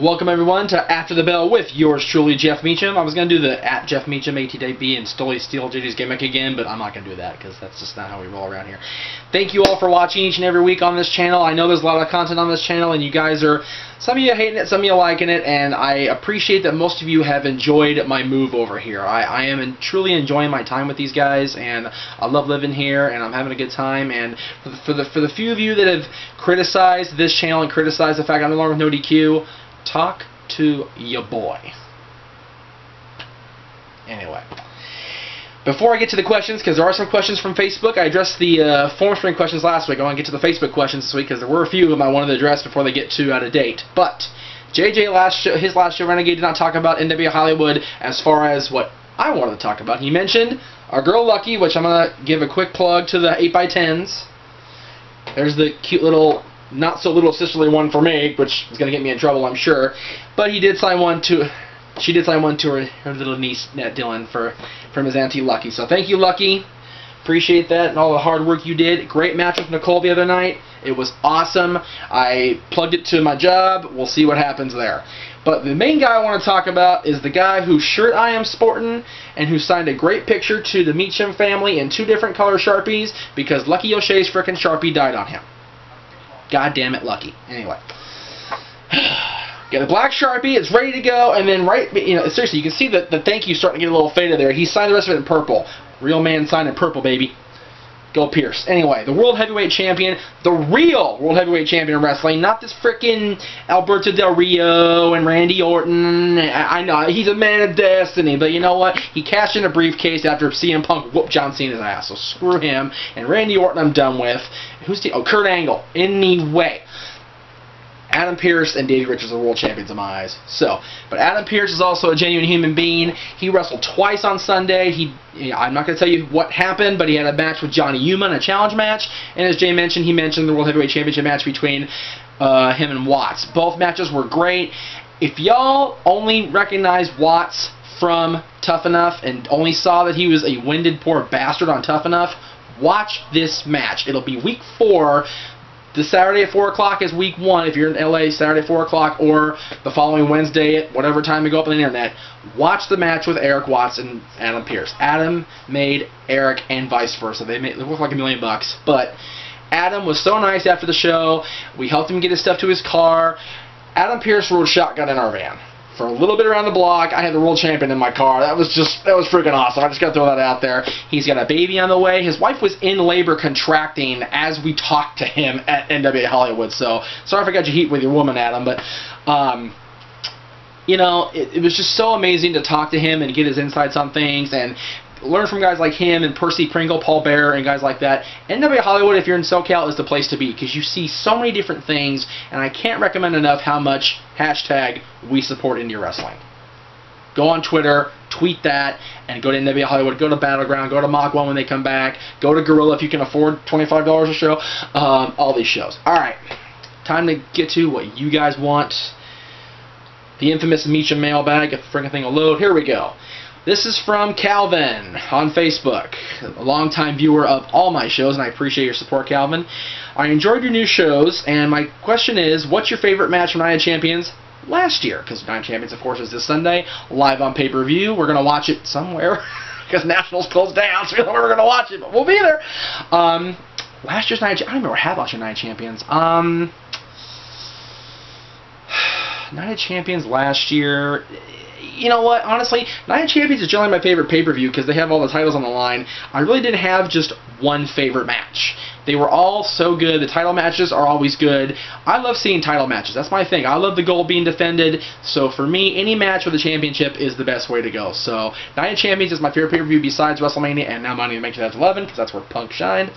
Welcome everyone to After the Bell with yours truly, Jeff Meacham. I was going to do the at Jeff Meacham ATB and Stolly steal JJ's gimmick again, but I'm not going to do that because that's just not how we roll around here. Thank you all for watching each and every week on this channel. I know there's a lot of content on this channel and you guys are, some of you hating it, some of you liking it, and I appreciate that most of you have enjoyed my move over here. I am truly enjoying my time with these guys, and I love living here and I'm having a good time. And for the few of you that have criticized this channel and criticized the fact I'm no longer with no DQ, talk to your boy. Anyway, before I get to the questions, because there are some questions from Facebook, I addressed the forum string questions last week. I want to get to the Facebook questions this week because there were a few of them I wanted to address before they get too out of date. But JJ, his last show, Renegade, did not talk about NW Hollywood as far as what I wanted to talk about. He mentioned our girl Lucky, which I'm going to give a quick plug to the 8x10s. There's the cute little, not so little sisterly one for me, which is going to get me in trouble, I'm sure. But he did sign one to, she did sign one to her little niece, Nat Dillon, from his Auntie Lucky. So thank you, Lucky. Appreciate that and all the hard work you did. Great match with Nicole the other night. It was awesome. I plugged it to my job. We'll see what happens there. But the main guy I want to talk about is the guy whose shirt I am sporting and who signed a great picture to the Meacham family in 2 different color Sharpies because Lucky O'Shea's frickin' Sharpie died on him. God damn it, Lucky. Anyway. Got a black Sharpie, it's ready to go, and then seriously, you can see the thank you starting to get a little faded there. He signed the rest of it in purple. Real man signed in purple, baby. Go Pearce. Anyway, the World Heavyweight Champion, the real World Heavyweight Champion of wrestling, not this frickin' Alberto Del Rio and Randy Orton. I know, he's a man of destiny, but you know what? He cashed in a briefcase after CM Punk whooped John Cena's ass, so screw him. And Randy Orton I'm done with. Kurt Angle. Anyway. Adam Pearce and Davey Richards are world champions in my eyes. But Adam Pearce is also a genuine human being. He wrestled twice on Sunday. I'm not going to tell you what happened, but he had a match with Johnny Uma in a challenge match. And as Jay mentioned, he mentioned the World Heavyweight Championship match between him and Watts. Both matches were great. If y'all only recognize Watts from Tough Enough and only saw that he was a winded poor bastard on Tough Enough, watch this match. It'll be week 4. The Saturday at 4 o'clock is week 1 if you're in LA, Saturday at 4 o'clock, or the following Wednesday at whatever time you go up on the internet. Watch the match with Eric Watts and Adam Pearce. Adam made Eric and vice versa. They worth like $1 million, but Adam was so nice after the show. We helped him get his stuff to his car. Adam Pearce rode shotgun in our van for a little bit around the block. I had the world champion in my car. That was freaking awesome. I just got to throw that out there. He's got a baby on the way. His wife was in labor contracting as we talked to him at NWA Hollywood. So sorry if I got you heat with your woman, Adam, but you know, it was just so amazing to talk to him and get his insights on things and learn from guys like him and Percy Pringle, Paul Bearer, and guys like that. NWA Hollywood, if you're in SoCal, is the place to be because you see so many different things, and I can't recommend enough how much hashtag we support indie wrestling. Go on Twitter, tweet that, and go to NWA Hollywood, go to Battleground, go to Mach 1 when they come back, go to Gorilla if you can afford $25 a show, all these shows. Alright, time to get to what you guys want. The infamous Meacham mailbag, if the freaking thing will load. Here we go. This is from Calvin on Facebook, a longtime viewer of all my shows, and I appreciate your support, Calvin. I enjoyed your new shows, and my question is, what's your favorite match from Night of Champions last year? Because Night of Champions, of course, is this Sunday, live on pay-per-view. We're going to watch it somewhere, because Nationals closed down, so we don't know where we're going to watch it, but we'll be there. Last year's Night of Champions, I don't remember what I had last year's Night of Champions. Night of Champions last year, you know what, honestly, Night of Champions is generally my favorite pay-per-view because they have all the titles on the line. I really didn't have just one favorite match. They were all so good. The title matches are always good. I love seeing title matches. That's my thing. I love the gold being defended. So for me, any match with a championship is the best way to go. So Night of Champions is my favorite pay-per-view besides WrestleMania and now Money in the Bank 2011 because that's where Punk shined.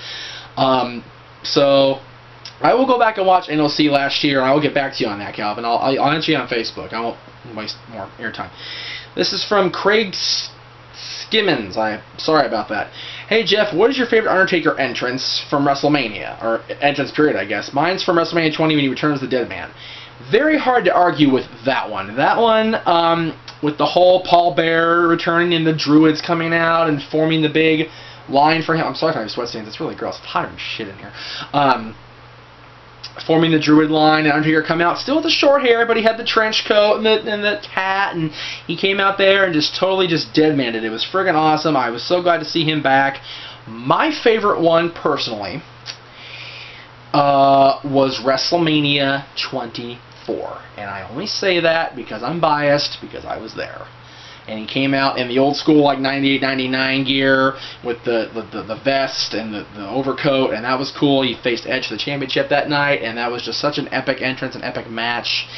So I will go back and watch NOC last year, and I will get back to you on that, Calvin. I'll answer you on Facebook. I won't waste more airtime. This is from Craig Skimmins. I'm sorry about that. Hey, Jeff, what is your favorite Undertaker entrance from WrestleMania? Or entrance period, I guess. Mine's from WrestleMania 20 when he returns the Dead Man. Very hard to argue with that one. That one, with the whole Paul Bearer returning and the Druids coming out and forming the big line for him. I'm sorry if I have sweat stains. It's really gross. It's hot and shit in here. forming the Druid line, and Undertaker come out still with the short hair, but he had the trench coat and the hat, and he came out there and just totally just deadmanned it. It was friggin' awesome. I was so glad to see him back. My favorite one, personally, was WrestleMania 24. And I only say that because I'm biased, because I was there. And he came out in the old school, like, 98, 99 gear with the vest and the overcoat, and that was cool. He faced Edge for the championship that night, and that was just such an epic entrance, an epic match.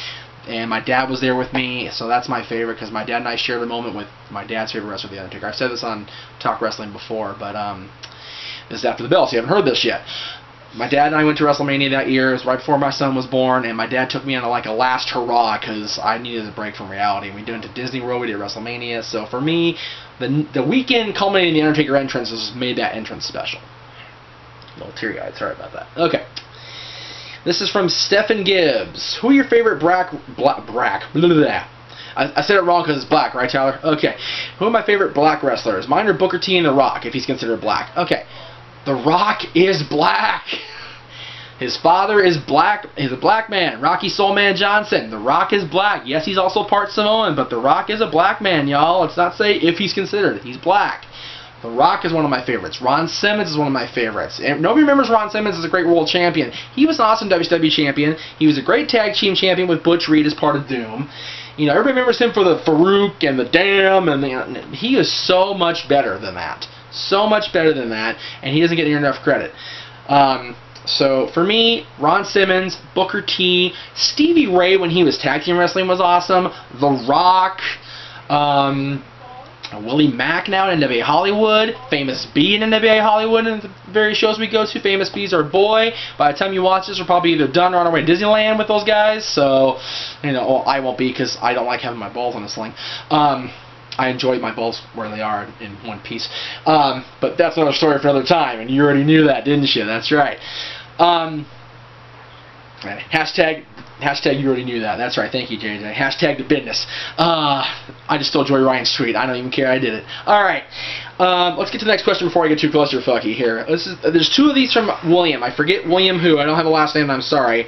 And my dad was there with me, so that's my favorite, because my dad and I shared the moment with my dad's favorite wrestler, The Undertaker. I've said this on Talk Wrestling before, but this is after the bell, so you haven't heard this yet. My dad and I went to WrestleMania that year. It was right before my son was born, and my dad took me on a last hurrah because I needed a break from reality. We went to Disney World, we did WrestleMania. So for me, the weekend culminating the Undertaker entrance made that entrance special. A little teary-eyed, sorry about that. Okay. This is from Stephen Gibbs. Who are your favorite I said it wrong because it's black, right, Tyler? Okay. Who are my favorite black wrestlers? Mine are Booker T and The Rock, if he's considered black. Okay. The Rock is black. His father is black. He's a black man. Rocky Soulman Johnson. The Rock is black. Yes, he's also part Samoan, but The Rock is a black man, y'all. Let's not say if he's considered. He's black. The Rock is one of my favorites. Ron Simmons is one of my favorites. And nobody remembers Ron Simmons as a great world champion. He was an awesome WCW champion. He was a great tag team champion with Butch Reed as part of Doom. You know, everybody remembers him for the Farouk and the Damn, and he is so much better than that. So much better than that, and he doesn't get enough credit. So for me, Ron Simmons, Booker T, Stevie Ray when he was tag team wrestling was awesome. The Rock, Willie Mack now in NWA Hollywood, Famous B in NWA Hollywood, and the various shows we go to. Famous B's our boy. By the time you watch this, we're probably either done or on our way to Disneyland with those guys. So, you know, well, I won't be because I don't like having my balls on a sling. I enjoy my balls where they are in one piece. But that's another story for another time, and you already knew that, didn't you? That's right. Hashtag you already knew that. That's right. Thank you, JJ. Hashtag the business. I just stole Joey Ryan's tweet. I don't even care. I did it. All right. Let's get to the next question before I get too clusterfucky here. There's two of these from William. I forget William who. I don't have a last name. I'm sorry.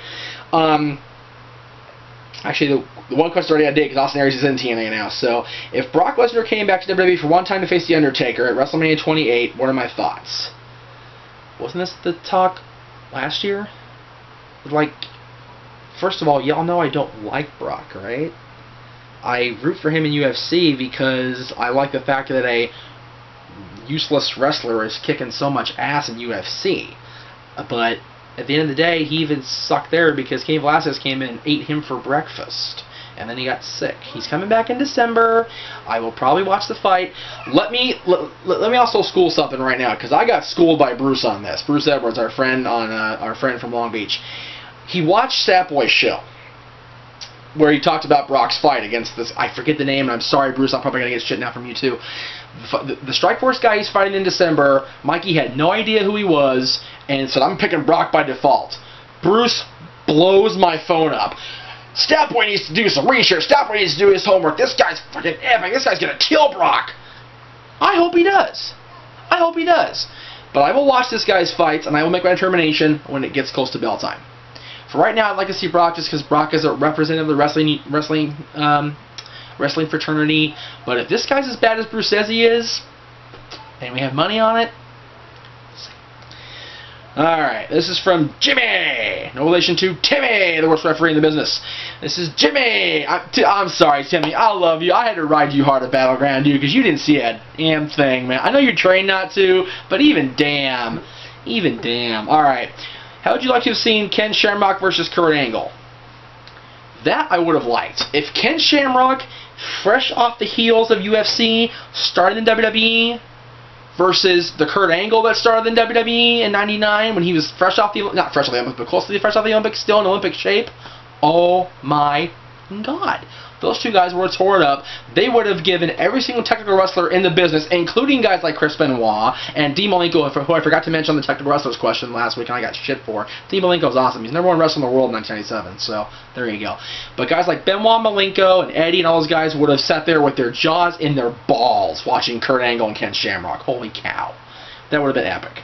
Actually, the one question already I did because Austin Aries is in TNA now. So, if Brock Lesnar came back to WWE for one time to face The Undertaker at WrestleMania 28, what are my thoughts? Wasn't this the talk last year? Like, first of all, y'all know I don't like Brock, right? I root for him in UFC because I like the fact that a useless wrestler is kicking so much ass in UFC. But at the end of the day, he even sucked there because Cain Velasquez came in and ate him for breakfast. And then he got sick. He's coming back in December. I will probably watch the fight. Let me also school something right now because I got schooled by Bruce on this. Bruce Edwards, our friend from Long Beach. He watched Sapboy's show where he talked about Brock's fight against this. I forget the name, and I'm sorry, Bruce. I'm probably gonna get shit now from you too. The Strikeforce guy he's fighting in December. Mikey had no idea who he was and said, "I'm picking Brock by default." Bruce blows my phone up. Statboy needs to do some research. Statboy needs to do his homework. This guy's fucking epic. This guy's gonna kill Brock. I hope he does. I hope he does. But I will watch this guy's fights, and I will make my determination when it gets close to bell time. For right now, I'd like to see Brock just because Brock is a representative of the wrestling fraternity. But if this guy's as bad as Bruce says he is, and we have money on it, alright, this is from Jimmy. No relation to Timmy, the worst referee in the business. This is Jimmy. I'm sorry, Timmy. I love you. I had to ride you hard at Battleground, dude, because you didn't see a damn thing, man. I know you're trained not to, but even damn. Even damn. Alright. How would you like to have seen Ken Shamrock versus Kurt Angle? That I would have liked. If Ken Shamrock, fresh off the heels of UFC, started in WWE, versus the Kurt Angle that started in WWE in '99 when he was fresh off the, not fresh off the Olympics, but close to the fresh off the Olympics, still in Olympic shape. Oh my God. Those two guys were tore up. They would have given every single technical wrestler in the business, including guys like Chris Benoit and Dean Malenko, who I forgot to mention on the technical wrestlers question last week, and I got shit for. Dean Malenko's awesome. He's #1 wrestler in the world in 1997, so there you go. But guys like Benoit, Malenko, and Eddie and all those guys would have sat there with their jaws in their balls watching Kurt Angle and Ken Shamrock. Holy cow. That would have been epic.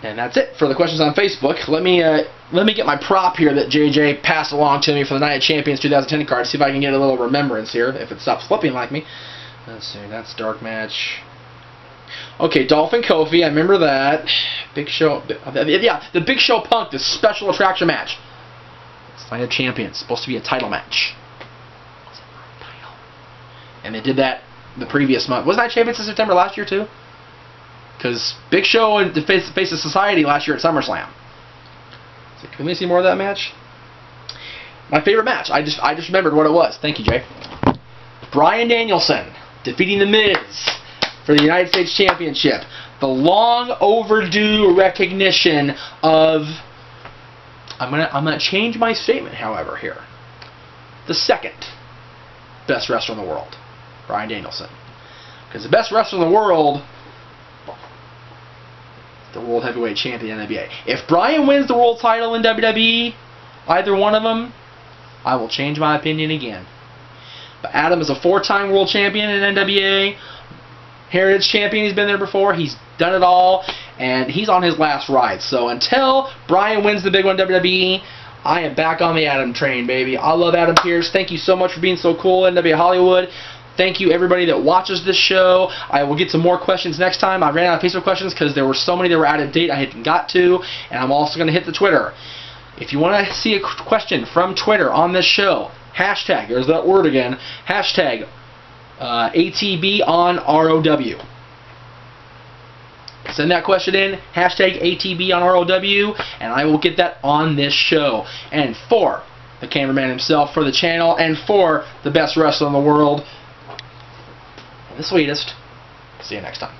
And that's it for the questions on Facebook. Let me get my prop here that JJ passed along to me for the Night of Champions 2010 card. See if I can get a little remembrance here, if it stops flipping like me. Let's see, that's dark match. Okay, Dolphin Kofi, I remember that. Big Show, yeah, the Big Show Punk, the special attraction match. It's Night of Champions, supposed to be a title match. And they did that the previous month. Wasn't Night of Champions in September last year too? Because Big Show and the Face of Society last year at SummerSlam. So can we see more of that match? My favorite match. I just remembered what it was. Thank you, Jay. Bryan Danielson defeating The Miz for the United States Championship. The long overdue recognition of... I'm gonna change my statement, however, here. The second best wrestler in the world, Bryan Danielson. Because the best wrestler in the world, the World Heavyweight Champion in the NBA. If Bryan wins the world title in WWE, either one of them, I will change my opinion again. But Adam is a 4-time world champion in NWA, Heritage Champion, he's been there before, he's done it all, and he's on his last ride. So until Bryan wins the big one WWE, I am back on the Adam train, baby. I love Adam Pearce. Thank you so much for being so cool, NWA Hollywood. Thank you, everybody that watches this show. I will get some more questions next time. I ran out of Facebook questions because there were so many that were out of date I hadn't got to, and I'm also going to hit the Twitter. If you want to see a question from Twitter on this show, hashtag, there's that word again, hashtag ATB on ROW. Send that question in, hashtag ATB on ROW, and I will get that on this show. And for the cameraman himself, for the channel, and for the best wrestler in the world, the sweetest, see you next time.